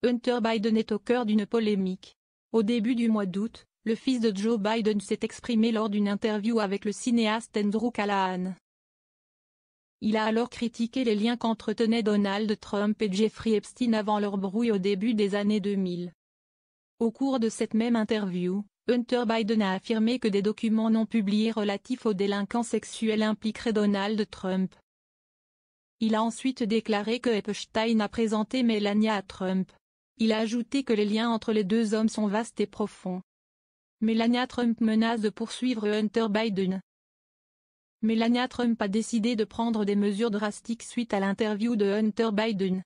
Hunter Biden est au cœur d'une polémique. Au début du mois d'août, le fils de Joe Biden s'est exprimé lors d'une interview avec le cinéaste Andrew Callahan. Il a alors critiqué les liens qu'entretenaient Donald Trump et Jeffrey Epstein avant leur brouille au début des années 2000. Au cours de cette même interview, Hunter Biden a affirmé que des documents non publiés relatifs aux délinquants sexuels impliqueraient Donald Trump. Il a ensuite déclaré que Epstein a présenté Melania à Trump. Il a ajouté que les liens entre les deux hommes sont vastes et profonds. Melania Trump menace de poursuivre Hunter Biden. Melania Trump a décidé de prendre des mesures drastiques suite à l'interview de Hunter Biden.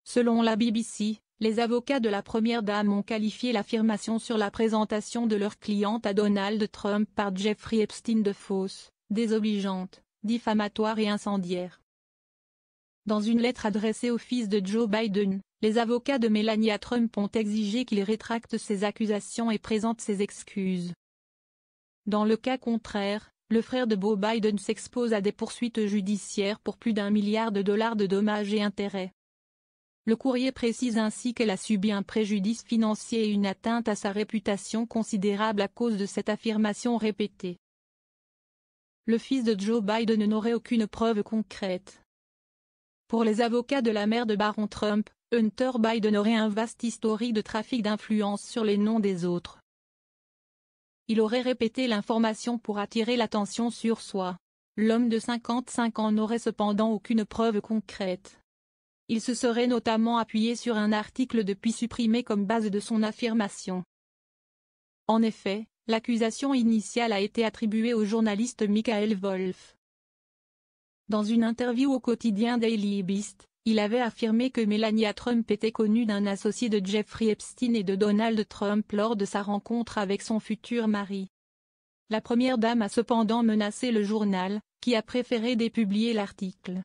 Selon la BBC, les avocats de la première dame ont qualifié l'affirmation sur la présentation de leur cliente à Donald Trump par Jeffrey Epstein de fausse, désobligeante, diffamatoire et incendiaire. Dans une lettre adressée au fils de Joe Biden, les avocats de Melania Trump ont exigé qu'il rétracte ses accusations et présente ses excuses. Dans le cas contraire, le frère de Beau Biden s'expose à des poursuites judiciaires pour plus d'1 milliard de dollars de dommages et intérêts. Le courrier précise ainsi qu'elle a subi un préjudice financier et une atteinte à sa réputation considérable à cause de cette affirmation répétée. Le fils de Joe Biden n'aurait aucune preuve concrète. Pour les avocats de la mère de Baron Trump, Hunter Biden aurait un vaste historique de trafic d'influence sur les noms des autres. Il aurait répété l'information pour attirer l'attention sur soi. L'homme de 55 ans n'aurait cependant aucune preuve concrète. Il se serait notamment appuyé sur un article depuis supprimé comme base de son affirmation. En effet, l'accusation initiale a été attribuée au journaliste Michael Wolff. Dans une interview au quotidien Daily Beast, il avait affirmé que Melania Trump était connue d'un associé de Jeffrey Epstein et de Donald Trump lors de sa rencontre avec son futur mari. La première dame a cependant menacé le journal, qui a préféré dépublier l'article.